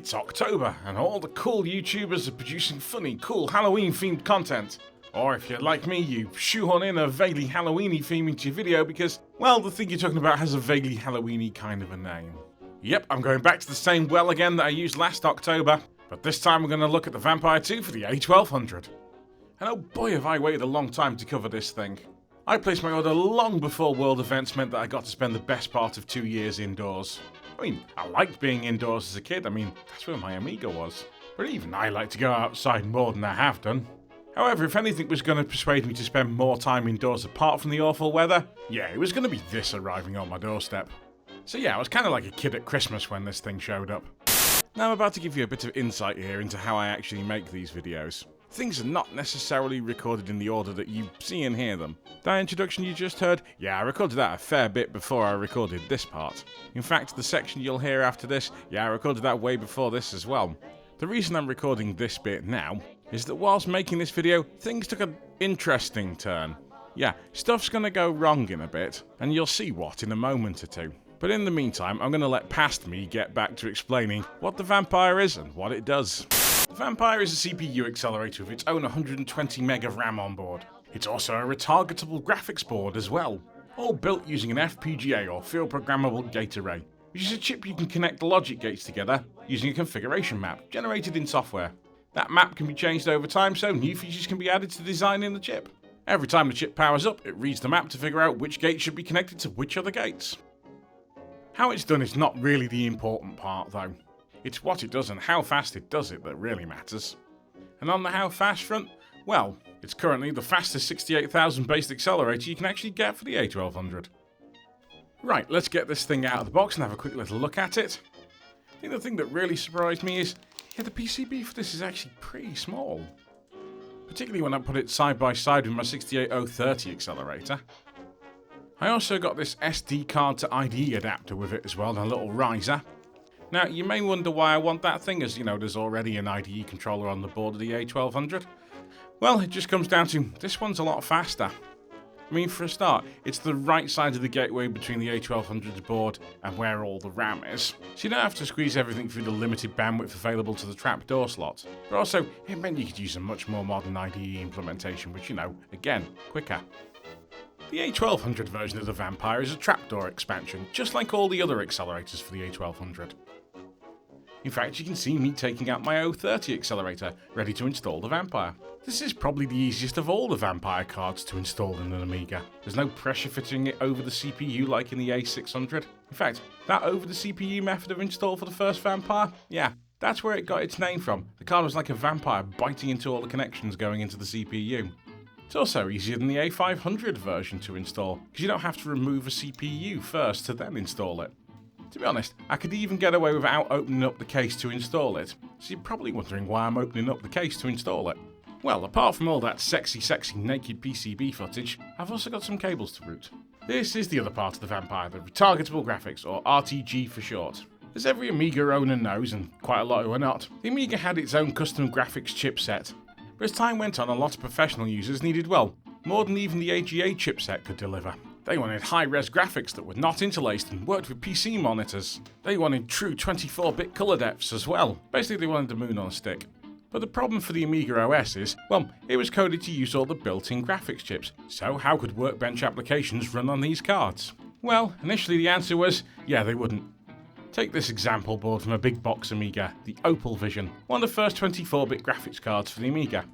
It's October, and all the cool YouTubers are producing funny, cool Halloween-themed content. Or if you're like me, you shoehorn in a vaguely Halloweeny theme into your video because, well, the thing you're talking about has a vaguely Halloweeny kind of a name. Yep, I'm going back to the same well again that I used last October, but this time we're going to look at the Vampire 2 for the A1200. And oh boy have I waited a long time to cover this thing. I placed my order long before world events meant that I got to spend the best part of 2 years indoors. I mean, I liked being indoors as a kid, that's where my Amiga was. But even I like to go outside more than I have done. However, if anything was going to persuade me to spend more time indoors apart from the awful weather, yeah, it was going to be this arriving on my doorstep. So yeah, I was kind of like a kid at Christmas when this thing showed up. Now I'm about to give you a bit of insight here into how I actually make these videos. Things are not necessarily recorded in the order that you see and hear them. That introduction you just heard, yeah, I recorded that a fair bit before I recorded this part. In fact, the section you'll hear after this, yeah, I recorded that way before this as well. The reason I'm recording this bit now is that whilst making this video, things took an interesting turn. Yeah, stuff's gonna go wrong in a bit, and you'll see what in a moment or two. But in the meantime, I'm gonna let past me get back to explaining what the Vampire is and what it does. The Vampire is a CPU accelerator with its own 120 meg of RAM on board. It's also a retargetable graphics board as well, all built using an FPGA or field programmable gate array, which is a chip you can connect the logic gates together using a configuration map generated in software. That map can be changed over time so new features can be added to the design in the chip. Every time the chip powers up, it reads the map to figure out which gate should be connected to which other gates. How it's done is not really the important part though. It's what it does and how fast it does it that really matters. And on the how fast front, well, it's currently the fastest 68,000 based accelerator you can actually get for the A1200. Right, let's get this thing out of the box and have a quick little look at it. I think the thing that really surprised me is, yeah, the PCB for this is actually pretty small. Particularly when I put it side by side with my 68030 accelerator. I also got this SD card to IDE adapter with it as well, and a little riser. Now, you may wonder why I want that thing, as you know, there's already an IDE controller on the board of the A1200. Well, it just comes down to, this one's a lot faster. I mean, for a start, it's the right side of the gateway between the A1200's board and where all the RAM is, so you don't have to squeeze everything through the limited bandwidth available to the trapdoor slot. But also, it meant you could use a much more modern IDE implementation, which, you know, again, quicker. The A1200 version of the Vampire is a trapdoor expansion, just like all the other accelerators for the A1200. In fact, you can see me taking out my A030 accelerator, ready to install the Vampire. This is probably the easiest of all the Vampire cards to install in an Amiga. There's no pressure fitting it over the CPU like in the A600. In fact, that over the CPU method of install for the first Vampire, yeah, that's where it got its name from. The card was like a vampire biting into all the connections going into the CPU. It's also easier than the A500 version to install, because you don't have to remove a CPU first to then install it. To be honest, I could even get away without opening up the case to install it, so you're probably wondering why I'm opening up the case to install it. Well, apart from all that sexy naked PCB footage, I've also got some cables to route. This is the other part of the Vampire, the retargetable graphics, or RTG for short. As every Amiga owner knows, and quite a lot who are not, the Amiga had its own custom graphics chipset. But as time went on, a lot of professional users needed, well, more than even the AGA chipset could deliver. They wanted high-res graphics that were not interlaced and worked with PC monitors. They wanted true 24-bit color depths as well. Basically, they wanted the moon on a stick. But the problem for the Amiga OS is, well, it was coded to use all the built-in graphics chips. So how could Workbench applications run on these cards? Well, initially the answer was, yeah, they wouldn't. Take this example board from a big box Amiga, the Opal Vision, one of the first 24-bit graphics cards for the Amiga.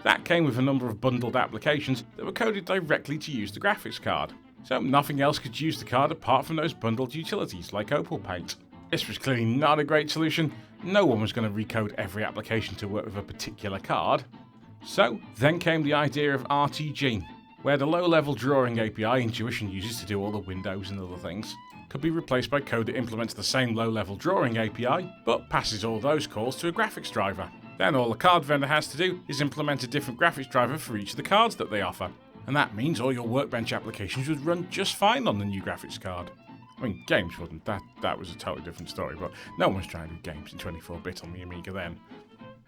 That came with a number of bundled applications that were coded directly to use the graphics card. So nothing else could use the card apart from those bundled utilities like Opal Paint. This was clearly not a great solution. No one was going to recode every application to work with a particular card. So then came the idea of RTG, where the low-level drawing API Intuition uses to do all the windows and other things could be replaced by code that implements the same low-level drawing API, but passes all those calls to a graphics driver. Then all the card vendor has to do is implement a different graphics driver for each of the cards that they offer. And that means all your Workbench applications would run just fine on the new graphics card. I mean, games wouldn't, that was a totally different story, but no one's trying to do games in 24-bit on the Amiga then.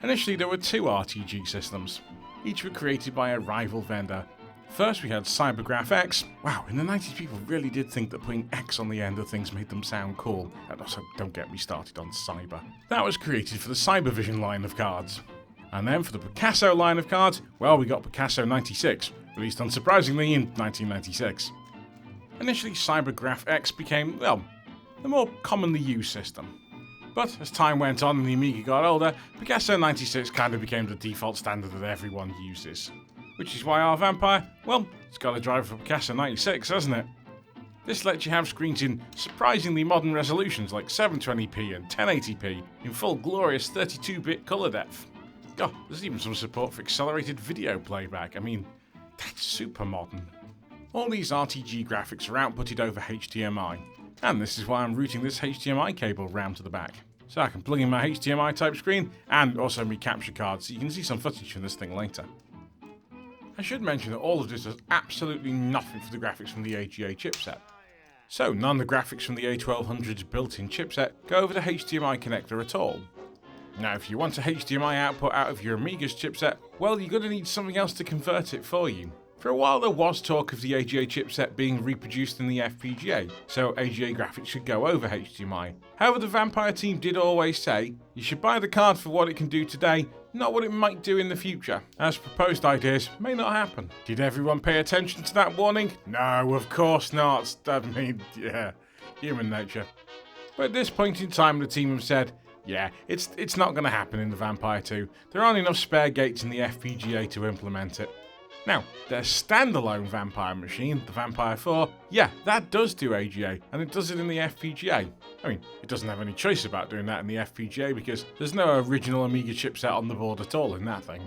Initially there were two RTG systems. Each were created by a rival vendor, First we had CyberGraph X. Wow, in the 90s people really did think that putting X on the end of things made them sound cool. And also, don't get me started on cyber. That was created for the Cybervision line of cards. And then for the Picasso line of cards, well, we got Picasso 96, released unsurprisingly in 1996. Initially, CyberGraph X became, well, the more commonly used system. But as time went on and the Amiga got older, Picasso 96 kind of became the default standard that everyone uses. Which is why our Vampire, well, it's got a driver for Picasso 96, hasn't it? This lets you have screens in surprisingly modern resolutions like 720p and 1080p in full glorious 32-bit colour depth. God, there's even some support for accelerated video playback. I mean, that's super modern. All these RTG graphics are outputted over HDMI, and this is why I'm routing this HDMI cable round to the back. So I can plug in my HDMI type screen and also my capture card so you can see some footage from this thing later. I should mention that all of this does absolutely nothing for the graphics from the AGA chipset. So none of the graphics from the A1200's built-in chipset go over the HDMI connector at all. Now if you want a HDMI output out of your Amiga's chipset, well you're going to need something else to convert it for you. For a while there was talk of the AGA chipset being reproduced in the FPGA, so AGA graphics should go over HDMI. However, the Vampire team did always say, you should buy the card for what it can do today, not what it might do in the future, as proposed ideas may not happen. Did everyone pay attention to that warning? No, of course not. I mean, yeah, human nature. But at this point in time the team have said, yeah, it's not going to happen in the Vampire 2. There aren't enough spare gates in the FPGA to implement it. Now, their standalone Vampire machine, the Vampire 4, yeah, that does do AGA, and it does it in the FPGA. I mean, it doesn't have any choice about doing that in the FPGA because there's no original Amiga chipset on the board at all in that thing.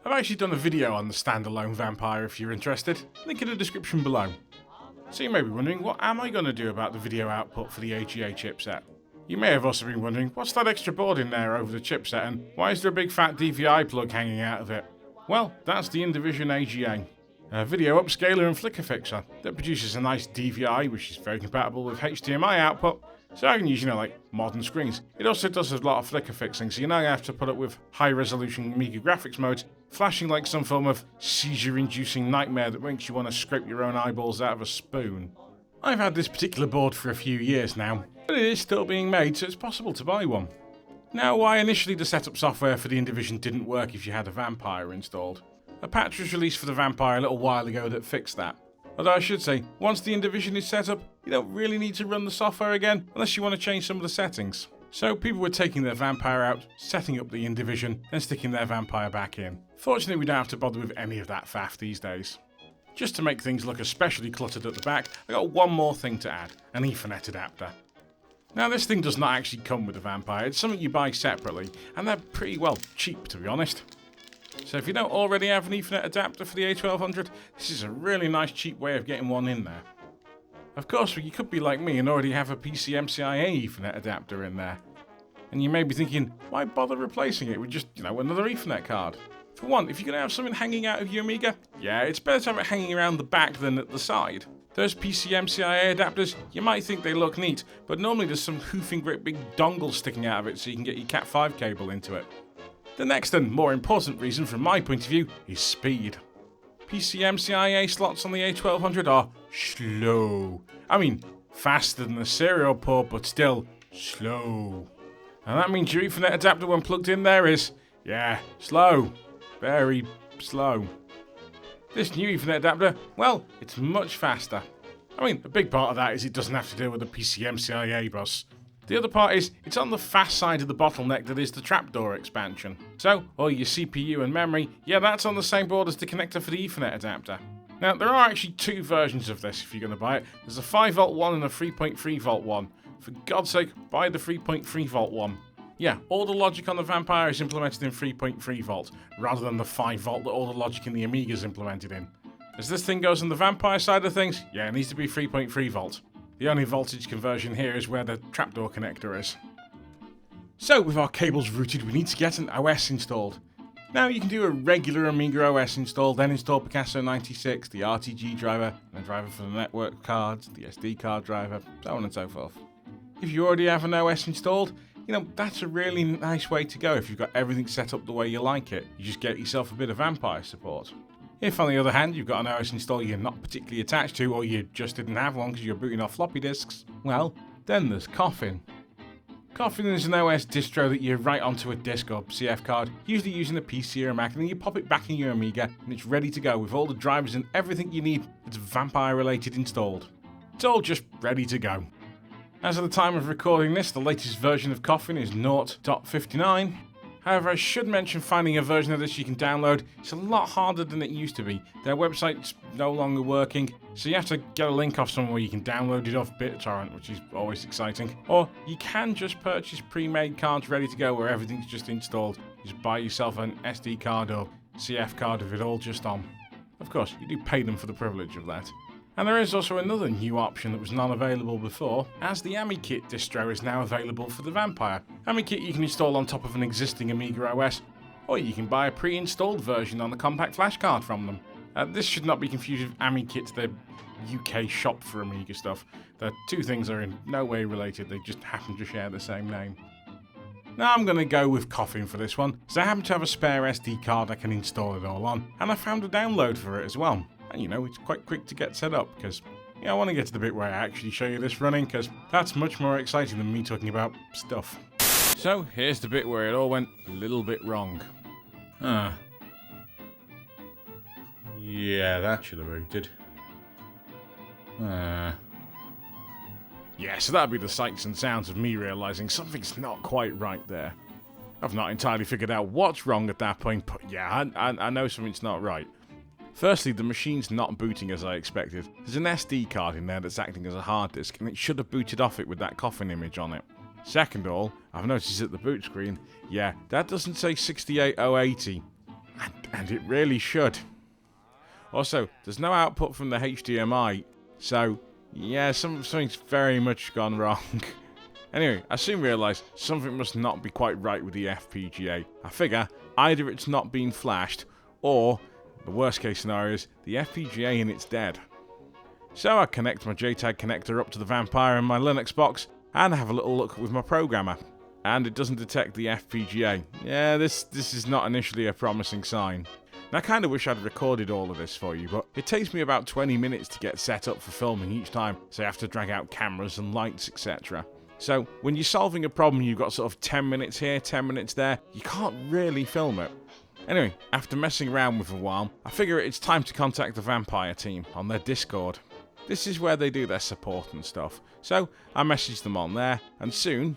I've actually done a video on the standalone Vampire if you're interested, link in the description below. So you may be wondering, what am I going to do about the video output for the AGA chipset? You may have also been wondering, what's that extra board in there over the chipset, and why is there a big fat DVI plug hanging out of it? Well, that's the Indulging AGA, a video upscaler and flicker fixer that produces a nice DVI which is very compatible with HDMI output, so I can use, like modern screens. It also does a lot of flicker fixing, so you now have to put up with high resolution Amiga graphics modes, flashing like some form of seizure-inducing nightmare that makes you want to scrape your own eyeballs out of a spoon. I've had this particular board for a few years now, but it is still being made, so it's possible to buy one. Now, why initially the setup software for the Indulging didn't work if you had a Vampire installed. A patch was released for the Vampire a little while ago that fixed that. Although I should say, once the Indulging is set up, you don't really need to run the software again unless you want to change some of the settings. So people were taking their Vampire out, setting up the Indulging, then sticking their Vampire back in. Fortunately, we don't have to bother with any of that faff these days. Just to make things look especially cluttered at the back, I got one more thing to add, an Ethernet adapter. Now this thing does not actually come with the Vampire, it's something you buy separately, and they're pretty well cheap to be honest. So if you don't already have an Ethernet adapter for the A1200, this is a really nice cheap way of getting one in there. Of course, you could be like me and already have a PCMCIA Ethernet adapter in there. And you may be thinking, why bother replacing it with just, another Ethernet card? For one, if you're going to have something hanging out of your Amiga, yeah, it's better to have it hanging around the back than at the side. Those PCMCIA adapters, you might think they look neat, but normally there's some hoofing great big dongle sticking out of it so you can get your Cat5 cable into it. The next and more important reason from my point of view is speed. PCMCIA slots on the A1200 are slow. I mean, faster than a serial port, but still slow. And that means your Ethernet adapter when plugged in there is, yeah, slow. Very slow. This new Ethernet adapter, well, it's much faster. I mean, a big part of that is it doesn't have to deal with the PCMCIA bus. The other part is, it's on the fast side of the bottleneck that is the trapdoor expansion. So, all your CPU and memory, yeah, that's on the same board as the connector for the Ethernet adapter. Now, there are actually two versions of this if you're going to buy it. There's a 5V one and a 3.3V one. For God's sake, buy the 3.3V one. Yeah, all the logic on the Vampire is implemented in 3.3V, rather than the 5V that all the logic in the Amiga is implemented in. As this thing goes on the Vampire side of things, yeah, it needs to be 3.3V. The only voltage conversion here is where the trapdoor connector is. So, with our cables routed, we need to get an OS installed. Now, you can do a regular Amiga OS install, then install Picasso 96, the RTG driver, and a driver for the network cards, the SD card driver, so on and so forth. If you already have an OS installed, that's a really nice way to go if you've got everything set up the way you like it. You just get yourself a bit of Vampire support. If, on the other hand, you've got an OS install you're not particularly attached to, or you just didn't have one because you're booting off floppy disks, well, then there's Coffin. Coffin is an OS distro that you write onto a disk or CF card, usually using a PC or a Mac, and then you pop it back in your Amiga, and it's ready to go with all the drivers and everything you need that's Vampire-related installed. It's all just ready to go. As of the time of recording this, the latest version of Coffin is 0.59. However, I should mention finding a version of this you can download. It's a lot harder than it used to be. Their website's no longer working, so you have to get a link off somewhere where you can download it off BitTorrent, which is always exciting. Or you can just purchase pre-made cards ready to go where everything's just installed. Just buy yourself an SD card or CF card with it all just on. Of course, you do pay them for the privilege of that. And there is also another new option that was not available before, as the AmiKit distro is now available for the Vampire. AmiKit you can install on top of an existing Amiga OS, or you can buy a pre-installed version on a compact flash card from them. This should not be confused with AmiKit, the UK shop for Amiga stuff. The two things are in no way related, they just happen to share the same name. Now I'm going to go with Coffin for this one, as I happen to have a spare SD card I can install it all on, and I found a download for it as well. And you know, it's quite quick to get set up, because I want to get to the bit where I actually show you this running, because that's much more exciting than me talking about stuff. So, here's the bit where it all went a little bit wrong. Yeah, that should have booted. Yeah, so that'd be the sights and sounds of me realising something's not quite right there. I've not entirely figured out what's wrong at that point, but yeah, I know something's not right. Firstly, the machine's not booting as I expected. There's an SD card in there that's acting as a hard disk, and it should have booted off it with that Coffin image on it. Second of all, I've noticed at the boot screen, yeah, that doesn't say 68080, and it really should. Also, there's no output from the HDMI, so yeah, something's very much gone wrong. Anyway, I soon realised something must not be quite right with the FPGA. I figure either it's not being flashed, or the worst case scenario is the FPGA and it's dead. So I connect my JTAG connector up to the Vampire in my Linux box and have a little look with my programmer. And it doesn't detect the FPGA. Yeah, this is not initially a promising sign. And I kind of wish I'd recorded all of this for you, but it takes me about 20 minutes to get set up for filming each time, so I have to drag out cameras and lights, etc. So when you're solving a problem you've got sort of 10 minutes here, 10 minutes there, you can't really film it. Anyway, after messing around with it a while, I figure it's time to contact the Vampire team on their Discord. This is where they do their support and stuff. So I messaged them on there, and soon,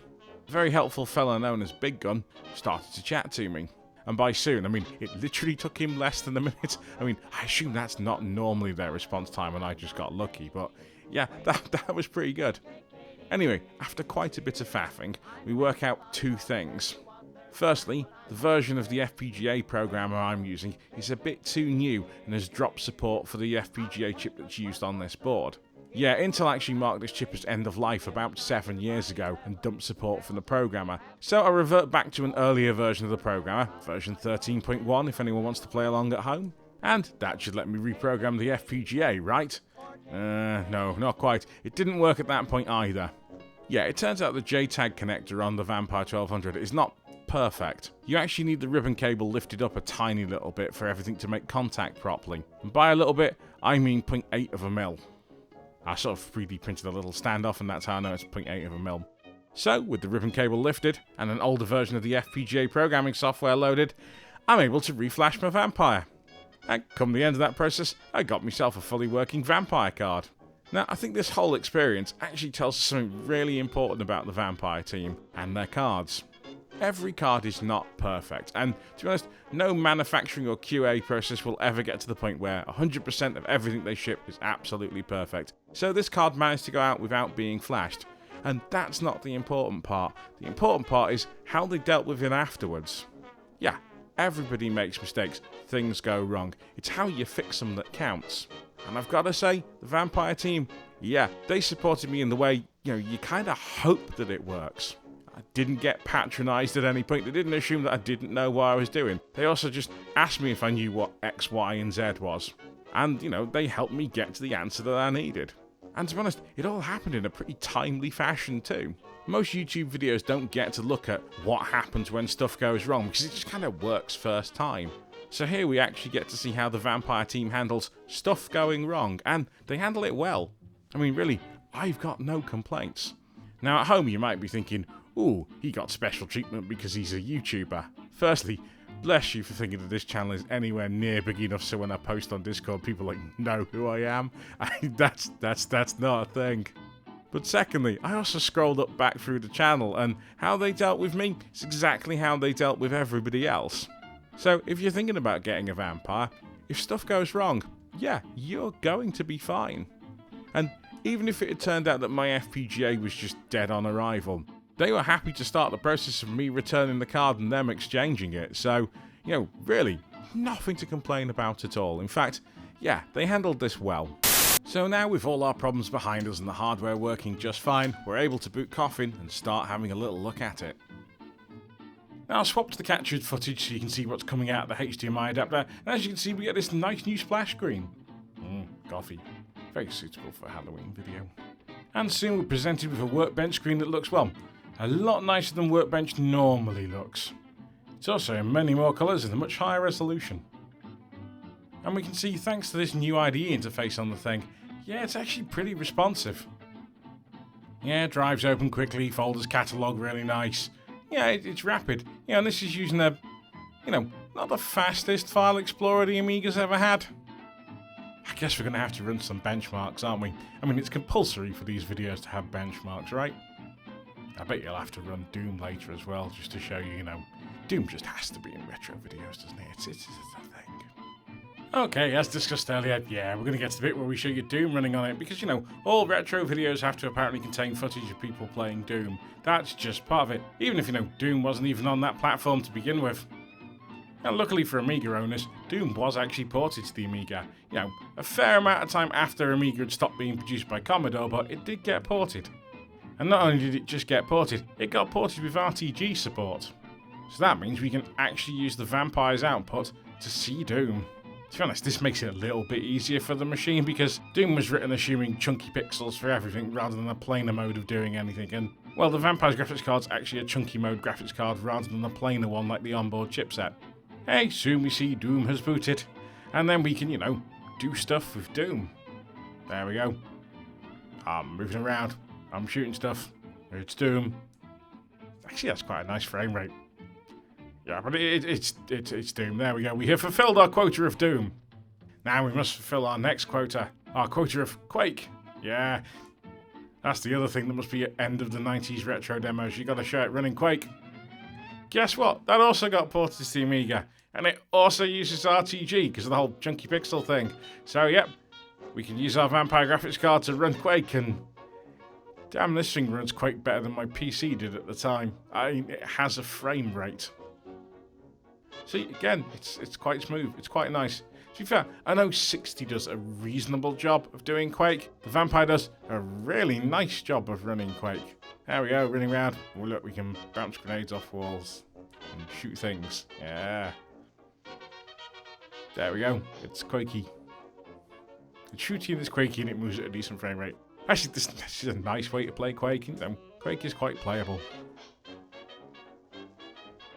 a very helpful fellow known as BigGun started to chat to me. And by soon, I mean, it literally took him less than a minute. I mean, I assume that's not normally their response time and I just got lucky, but yeah, that was pretty good. Anyway, after quite a bit of faffing, we work out two things. Firstly, the version of the FPGA programmer I'm using is a bit too new and has dropped support for the FPGA chip that's used on this board. Yeah, Intel actually marked this chip as end of life about 7 years ago and dumped support from the programmer. So I revert back to an earlier version of the programmer, version 13.1 if anyone wants to play along at home. And that should let me reprogram the FPGA, right? No, not quite. It didn't work at that point either. Yeah, it turns out the JTAG connector on the Vampire 1200 is not perfect. You actually need the ribbon cable lifted up a tiny little bit for everything to make contact properly. And by a little bit, I mean 0.8 of a mil. I sort of 3D printed a little standoff and that's how I know it's 0.8 of a mil. So, with the ribbon cable lifted and an older version of the FPGA programming software loaded, I'm able to reflash my Vampire. And come the end of that process, I got myself a fully working Vampire card. Now, I think this whole experience actually tells us something really important about the Vampire team and their cards. Every card is not perfect, and to be honest, no manufacturing or QA process will ever get to the point where 100% of everything they ship is absolutely perfect. So this card managed to go out without being flashed, and that's not the important part. The important part is how they dealt with it afterwards. Yeah, everybody makes mistakes, things go wrong. It's how you fix them that counts. And I've got to say, the Vampire team, yeah, they supported me in the way, you kind of hope that it works. I didn't get patronised at any point. They didn't assume that I didn't know what I was doing. They also just asked me if I knew what X, Y, and Z was. And, they helped me get to the answer that I needed. And to be honest, it all happened in a pretty timely fashion too. Most YouTube videos don't get to look at what happens when stuff goes wrong because it just kind of works first time. So here we actually get to see how the Vampire team handles stuff going wrong, and they handle it well. I mean, really, I've got no complaints. Now at home you might be thinking, ooh, he got special treatment because he's a YouTuber. Firstly, bless you for thinking that this channel is anywhere near big enough so when I post on Discord people know who I am. That's not a thing. But secondly, I also scrolled up back through the channel, and how they dealt with me is exactly how they dealt with everybody else. So if you're thinking about getting a vampire, if stuff goes wrong, yeah, you're going to be fine. And even if it had turned out that my FPGA was just dead on arrival, they were happy to start the process of me returning the card and them exchanging it. So, you know, really, nothing to complain about at all. In fact, yeah, they handled this well. So now with all our problems behind us and the hardware working just fine, we're able to boot Coffin and start having a little look at it. Now I'll swap to the captured footage so you can see what's coming out of the HDMI adapter, and as you can see we get this nice new splash screen. Coffee. Very suitable for a Halloween video. And soon we're presented with a workbench screen that looks, well, a lot nicer than Workbench normally looks. It's also in many more colours and a much higher resolution. And we can see, thanks to this new IDE interface on the thing, yeah, it's actually pretty responsive. Yeah, drives open quickly, folders catalogue really nice. Yeah, it's rapid. Yeah, and this is using a, you know, not the fastest file explorer the Amiga's ever had. I guess we're going to have to run some benchmarks, aren't we? I mean, it's compulsory for these videos to have benchmarks, right? I bet you'll have to run Doom later as well, just to show you, you know, Doom just has to be in retro videos, doesn't it? It's a thing. Okay, as discussed earlier, yeah, we're going to get to the bit where we show you Doom running on it, because, you know, all retro videos have to apparently contain footage of people playing Doom. That's just part of it, even if, you know, Doom wasn't even on that platform to begin with. And luckily for Amiga owners, Doom was actually ported to the Amiga. You know, a fair amount of time after Amiga had stopped being produced by Commodore, but it did get ported. And not only did it just get ported, it got ported with RTG support. So that means we can actually use the Vampire's output to see Doom. To be honest, this makes it a little bit easier for the machine because Doom was written assuming chunky pixels for everything rather than a planar mode of doing anything, and, well, the Vampire's graphics card's actually a chunky mode graphics card rather than a planar one like the onboard chipset. Hey, soon we see Doom has booted, and then we can, you know, do stuff with Doom. There we go. I'm moving around, I'm shooting stuff, it's Doom. Actually, that's quite a nice frame rate. Yeah, but it's Doom. There we go. We have fulfilled our quota of Doom. Now we must fulfill our next quota. Our quota of Quake. Yeah. That's the other thing that must be at end of the 90s retro demos. You gotta show it running Quake. Guess what? That also got ported to the Amiga. And it also uses RTG because of the whole chunky pixel thing. So, yep. We can use our Vampire graphics card to run Quake, and damn, this thing runs Quake better than my PC did at the time. I mean, it has a frame rate. See, again, it's quite smooth. It's quite nice. To be fair, I know 60 does a reasonable job of doing Quake. The Vampire does a really nice job of running Quake. There we go, running around. Oh, look, we can bounce grenades off walls and shoot things. Yeah. There we go. It's Quakey. It's shooty and it's Quakey and it moves at a decent frame rate. Actually, this is a nice way to play Quake. You know, Quake is quite playable.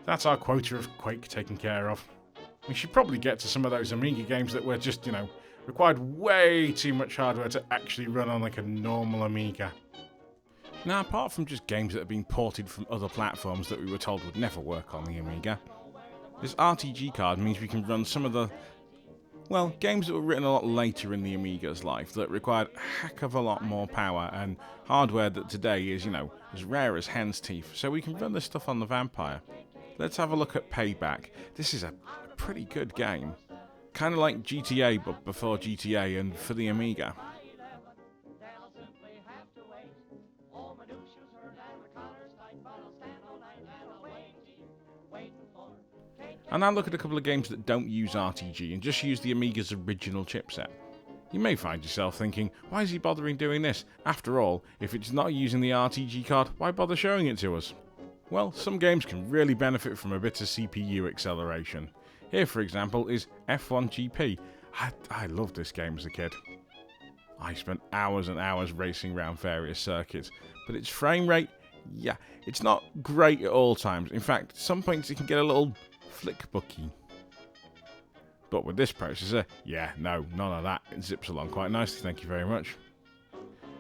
That's our quota of Quake taken care of. We should probably get to some of those Amiga games that were just, you know, required way too much hardware to actually run on like a normal Amiga. Now, apart from just games that have been ported from other platforms that we were told would never work on the Amiga, this RTG card means we can run some of the, well, games that were written a lot later in the Amiga's life that required a heck of a lot more power and hardware that today is, you know, as rare as hen's teeth, so we can run this stuff on the Vampire. Let's have a look at Payback. This is a pretty good game. Kind of like GTA, but before GTA and for the Amiga. And now look at a couple of games that don't use RTG and just use the Amiga's original chipset. You may find yourself thinking, why is he bothering doing this? After all, if it's not using the RTG card, why bother showing it to us? Well, some games can really benefit from a bit of CPU acceleration. Here, for example, is F1 GP. I loved this game as a kid. I spent hours and hours racing around various circuits, but its frame rate, yeah, it's not great at all times. In fact, at some points it can get a little flick-bucky. But with this processor, yeah, no, none of that. It zips along quite nicely, thank you very much.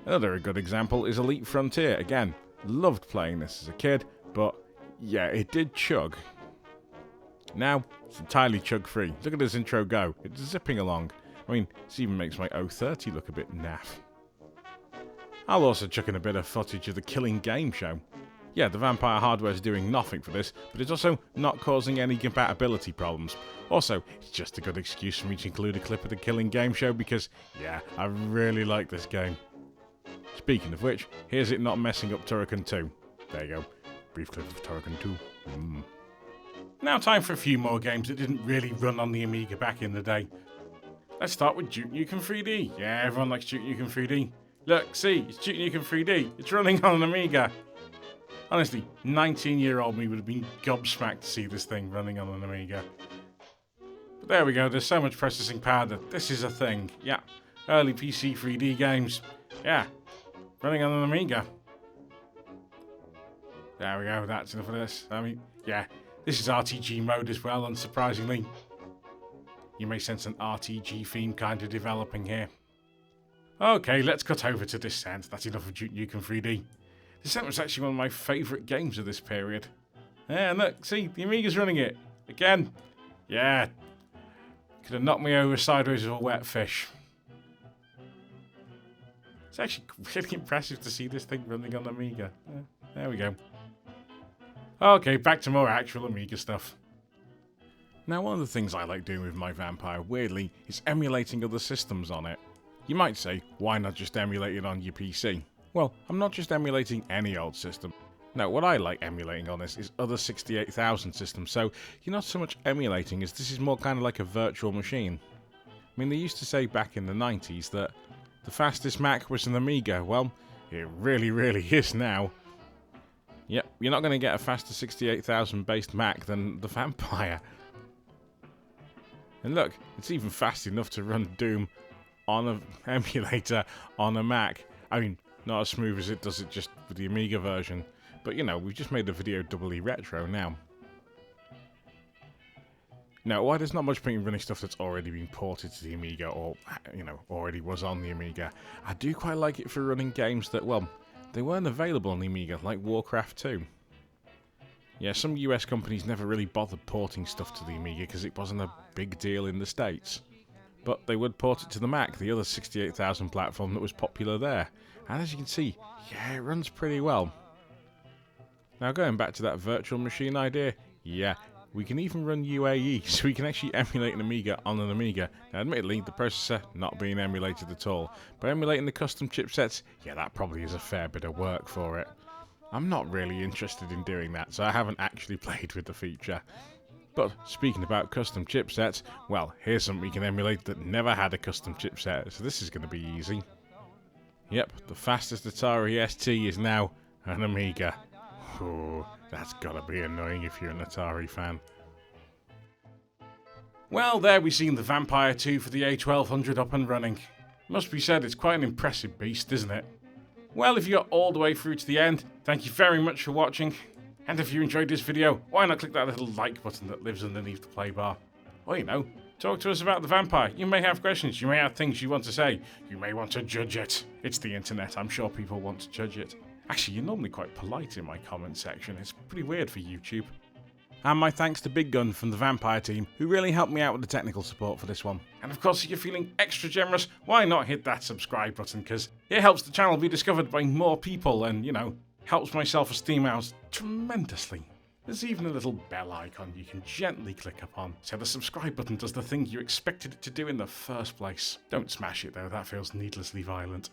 Another good example is Elite Frontier. Again, loved playing this as a kid, but yeah, it did chug. Now, it's entirely chug-free. Look at this intro go. It's zipping along. I mean, this even makes my A1200 look a bit naff. I'll also chuck in a bit of footage of the Killing Game show. Yeah, the Vampire hardware is doing nothing for this, but it's also not causing any compatibility problems. Also, it's just a good excuse for me to include a clip of the Killing Game show because, yeah, I really like this game. Speaking of which, here's it not messing up Turrican 2. There you go. Brief clip of Turrican 2. Now time for a few more games that didn't really run on the Amiga back in the day. Let's start with Duke Nukem 3D. Yeah, everyone likes Duke Nukem 3D. Look, see, it's Duke Nukem 3D. It's running on an Amiga. Honestly, 19-year-old me would have been gobsmacked to see this thing running on an Amiga. But there we go, there's so much processing power that this is a thing. Yeah, early PC 3D games. Yeah, running on an Amiga. There we go, that's enough of this. I mean, yeah, this is RTG mode as well, unsurprisingly. You may sense an RTG theme kind of developing here. Okay, let's cut over to Descent. That's enough of Duke Nukem 3D. Descent was actually one of my favourite games of this period. Yeah, and look, see, the Amiga's running it. Again. Yeah. Could have knocked me over sideways with a wet fish. It's actually really impressive to see this thing running on Amiga. Yeah, there we go. Okay, back to more actual Amiga stuff. Now, one of the things I like doing with my Vampire, weirdly, is emulating other systems on it. You might say, why not just emulate it on your PC? Well, I'm not just emulating any old system. No, what I like emulating on this is other 68,000 systems, so you're not so much emulating as this is more kind of like a virtual machine. I mean, they used to say back in the 90s that the fastest Mac was an Amiga. Well, it really, really is now. Yep, you're not going to get a faster 68,000 based Mac than the Vampire. And look, it's even fast enough to run Doom on an emulator on a Mac. I mean, not as smooth as it does it just with the Amiga version. But, you know, we've just made the video doubly retro now. Now, while there's not much point in running stuff that's already been ported to the Amiga or, you know, already was on the Amiga, I do quite like it for running games that, well, they weren't available on the Amiga, like Warcraft 2. Yeah, some US companies never really bothered porting stuff to the Amiga because it wasn't a big deal in the States. But they would port it to the Mac, the other 68,000 platform that was popular there. And as you can see, yeah, it runs pretty well. Now going back to that virtual machine idea, yeah, we can even run UAE, so we can actually emulate an Amiga on an Amiga. Now admittedly, the processor not being emulated at all, but emulating the custom chipsets, yeah, that probably is a fair bit of work for it. I'm not really interested in doing that, so I haven't actually played with the feature. But speaking about custom chipsets, well, here's something we can emulate that never had a custom chipset, so this is going to be easy. Yep, the fastest Atari ST is now an Amiga. Ooh, that's gotta be annoying if you're an Atari fan. Well, there we've seen the Vampire 2 for the A1200 up and running. Must be said, it's quite an impressive beast, isn't it? Well, if you got all the way through to the end, thank you very much for watching. And if you enjoyed this video, why not click that little like button that lives underneath the play bar? Or, you know, talk to us about the Vampire. You may have questions, you may have things you want to say, you may want to judge it. It's the internet, I'm sure people want to judge it. Actually, you're normally quite polite in my comment section, it's pretty weird for YouTube. And my thanks to BigGun from the Vampire team, who really helped me out with the technical support for this one. And of course, if you're feeling extra generous, why not hit that subscribe button, because it helps the channel be discovered by more people and, you know, helps my self-esteem out tremendously. There's even a little bell icon you can gently click upon, so the subscribe button does the thing you expected it to do in the first place. Don't smash it though, that feels needlessly violent.